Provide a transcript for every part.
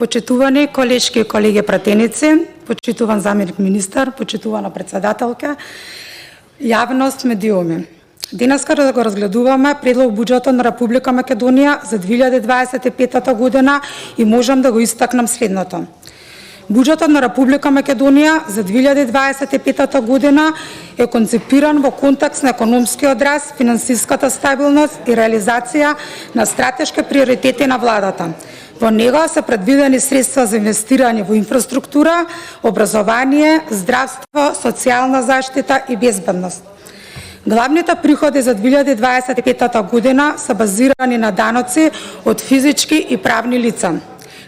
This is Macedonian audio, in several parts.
Почитувани колешки и колеги пратеници, почитуван заменик министар, почитувана председателка, јавност, медиуми. Денеска да го разгледуваме предлог буџетот на Република Македонија за 2025 година и можам да го истакнам следното. Буџетот на Република Македонија за 2025 година е концепиран во контекст на економскиот раст, финансиската стабилност и реализација на стратешки приоритети на владата. Во него се предвидени средства за инвестирање во инфраструктура, образование, здравство, социјална заштита и безбедност. Главните приходи за 2025 година се базирани на даноци од физички и правни лица,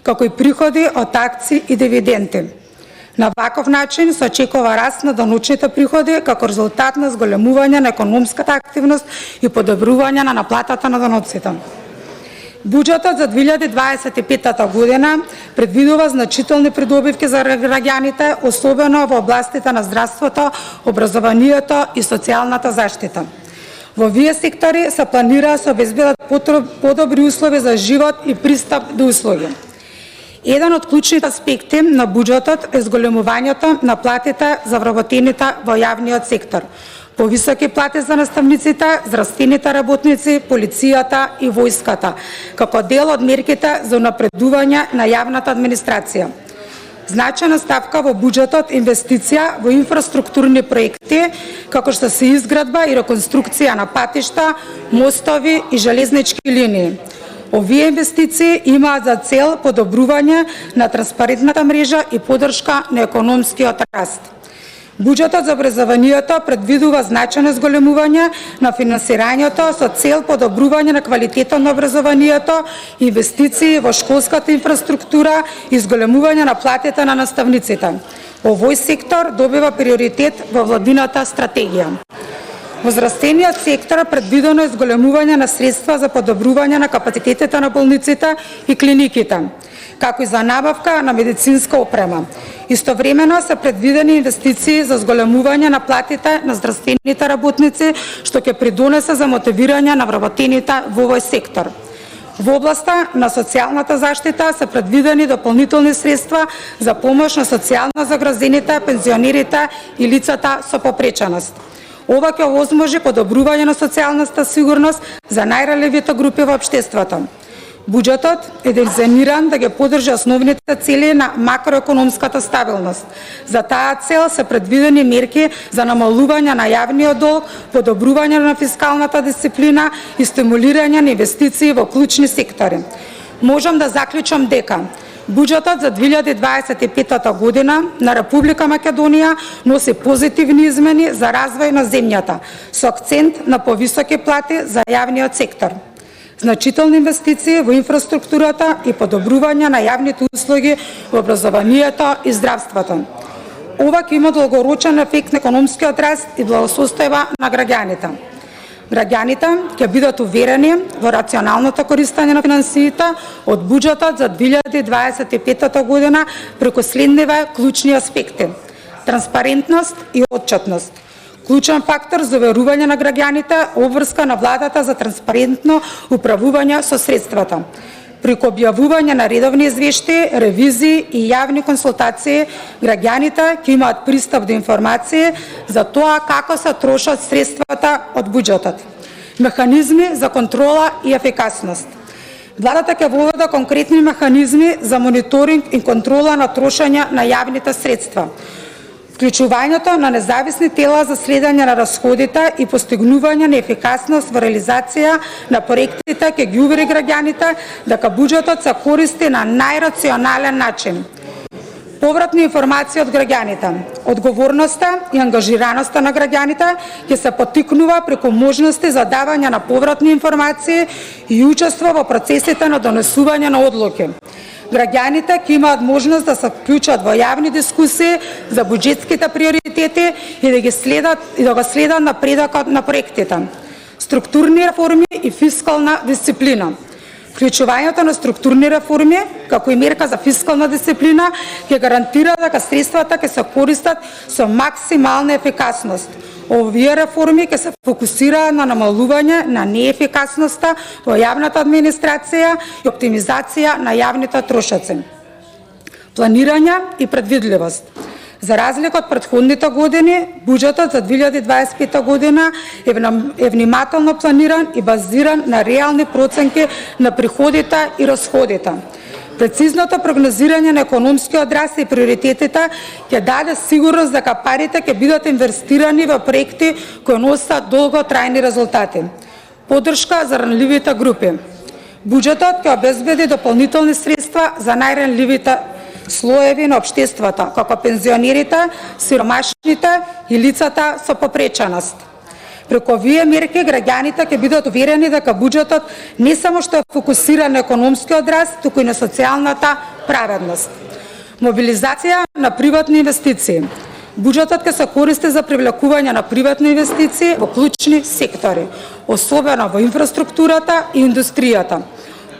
како и приходи од акции и дивиденти. На ваков начин се очекува раст на даночните приходи како резултат на зголемување на економската активност и подобрување на наплатата на даноците. Буџетот за 2025 година предвидува значителни придобивки за граѓаните, особено во областите на здравството, образованието и социјалната заштита. Во овие сектори се планира да се обезбедат подобри услови за живот и пристап до услуги. Еден од клучните аспекти на буџетот е зголемувањето на платите за вработените во јавниот сектор, повисоки плати за наставниците, здравствените работници, полицијата и војската, како дел од мерките за унапредување на јавната администрација. Значајна ставка во буџетот инвестиција во инфраструктурни проекти, како што се изградба и реконструкција на патишта, мостови и железнички линии. Овие инвестиции имаат за цел подобрување на транспарентната мрежа и поддршка на економскиот раст. Буџетот за образованието предвидува значајно зголемување на финансирањето со цел подобрување на квалитетот на образованието, инвестиции во школската инфраструктура и зголемување на платите на наставниците. Овој сектор добива приоритет во владината стратегија. Во здравствениот сектор предвидено е зголемување на средства за подобрување на капацитетите на болниците и клиниките, како и за набавка на медицинска опрема. Истовремено се предвидени инвестиции за зголемување на платите на здравствените работници, што ќе придонесе за мотивирање на вработените во овој сектор. Во областа на социјалната заштита се предвидени дополнителни средства за помош на социјално загрозените, пензионерите и лицата со попреченост. Ова ќе овозможи подобрување на социјалната сигурност за најранливите групи во општеството. Буџетот е дизајниран да ги поддржи основните цели на макроекономската стабилност. За таа цел се предвидени мерки за намалување на јавниот долг, подобрување на фискалната дисциплина и стимулирање на инвестиции во клучни сектори. Можам да заклучам дека буџетот за 2025 година на Република Македонија носи позитивни измени за развој на земјата, со акцент на повисоки плати за јавниот сектор, значителни инвестиции во инфраструктурата и подобрување на јавните услуги во образованието и здравството. Ова ќе има долгорочен ефект на економскиот раст и благосостојба на граѓаните. Граѓаните ќе бидат уверени во рационалното користење на финансиите од буџетот за 2025 година преку следниве клучни аспекти: транспарентност и отчетност. Клучен фактор за уверување на граѓаните обврска на владата за транспарентно управување со средствата. Преку објавување на редовни извештаи, ревизии и јавни консултации, граѓаните ќе имаат пристап до информации за тоа како се трошат средствата од буџетот. Механизми за контрола и ефикасност. Владата ќе воведе конкретни механизми за мониторинг и контрола на трошење на јавните средства. Вклучувањето на независни тела за следење на расходите и постигнување на ефикасност во реализација на проектите ќе ги увери граѓаните дека буџетот се користи на најрационален начин. Повратни информации од граѓаните. Одговорноста и ангажираноста на граѓаните ќе се поттикнува преку можности за давање на повратни информации и учество во процесите на донесување на одлуки. Граѓаните ќе имаат можност да се вклучат во јавни дискусии за буџетските приоритети и да го следат напредокот на проектите. Структурни реформи и фискална дисциплина. Вклучувањето на структурни реформи, како и мерка за фискална дисциплина, ќе гарантира дека средствата ќе се користат со максимална ефикасност. Овие реформи ќе се фокусираат на намалување на неефикасноста во јавната администрација и оптимизација на јавните трошоци. планирање и предвидливост. За разлика од претходните години, буџетот за 2025 година е внимателно планиран и базиран на реални проценки на приходите и расходите. Прецизното прогнозирање на економскиот раст и приоритетите ќе даде сигурност дека парите ќе бидат инвестирани во проекти кои носат долготрајни резултати. Поддршка за ранливите групи. Буџетот ќе обезбеди дополнителни средства за најранливите слоеви на општеството, како пензионерите, сиромашните и лицата со попреченост. Преку овие мерки граѓаните ќе бидат уверени дека буџетот не само што е фокусиран на економскиот раст, туку и на социјалната праведност. Мобилизација на приватни инвестиции. Буџетот ќе се користи за привлекување на приватни инвестиции во клучни сектори, особено во инфраструктурата и индустријата.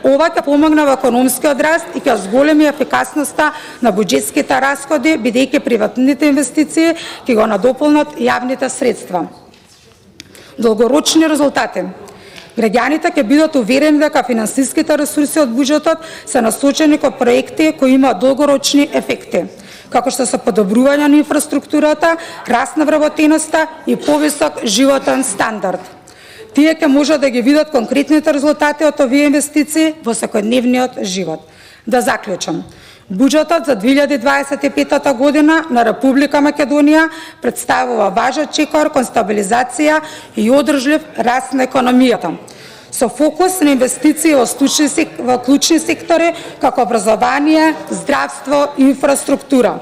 Ова ќе помогне во економскиот раст и ќе зголеми ефикасноста на буџетските расходи, бидејќи приватните инвестиции ќе го надополнат јавните средства. Долгорочни резултати. Граѓаните ќе бидат уверени дека финансиските ресурси од буџетот се насочени кон проекти кои имаат долгорочни ефекти, како што се подобрување на инфраструктурата, раст на вработеноста и повисок животен стандард. Тие ќе можат да ги видат конкретните резултати од овие инвестиции во секојдневниот живот. Да заклучам. Буџетот за 2025 година на Република Македонија представува важен чекор кон стабилизација и одржлив раст на економијата, со фокус на инвестиции во клучни сектори како образование, здравство и инфраструктура.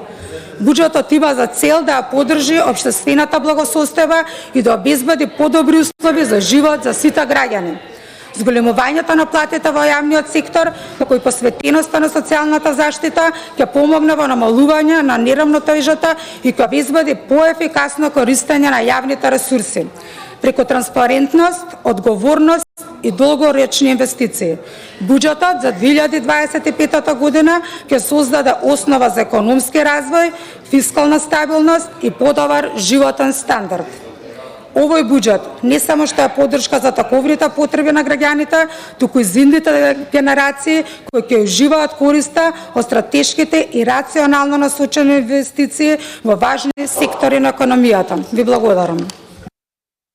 Буџетот има за цел да ја поддржи општествената благосостојба и да обезбеди подобри услови за живот за сите граѓани. Зголемувањето на платите во јавниот сектор, како и посветеноста на социјалната заштита, ќе помогне во намалување на неравнотежата и ќе обезбеди поефикасно користење на јавните ресурси, преку транспарентност, одговорност и долгорочни инвестиции. Буџетот за 2025 година ќе создаде основа за економски развој, фискална стабилност и подобар животен стандард. Овој буџет не само што е поддршка за таковите потреби на граѓаните, туку и за идните генерации кои ќе уживаат користа од стратешките и рационално насочени инвестиции во важни сектори на економијата. Ви благодарам.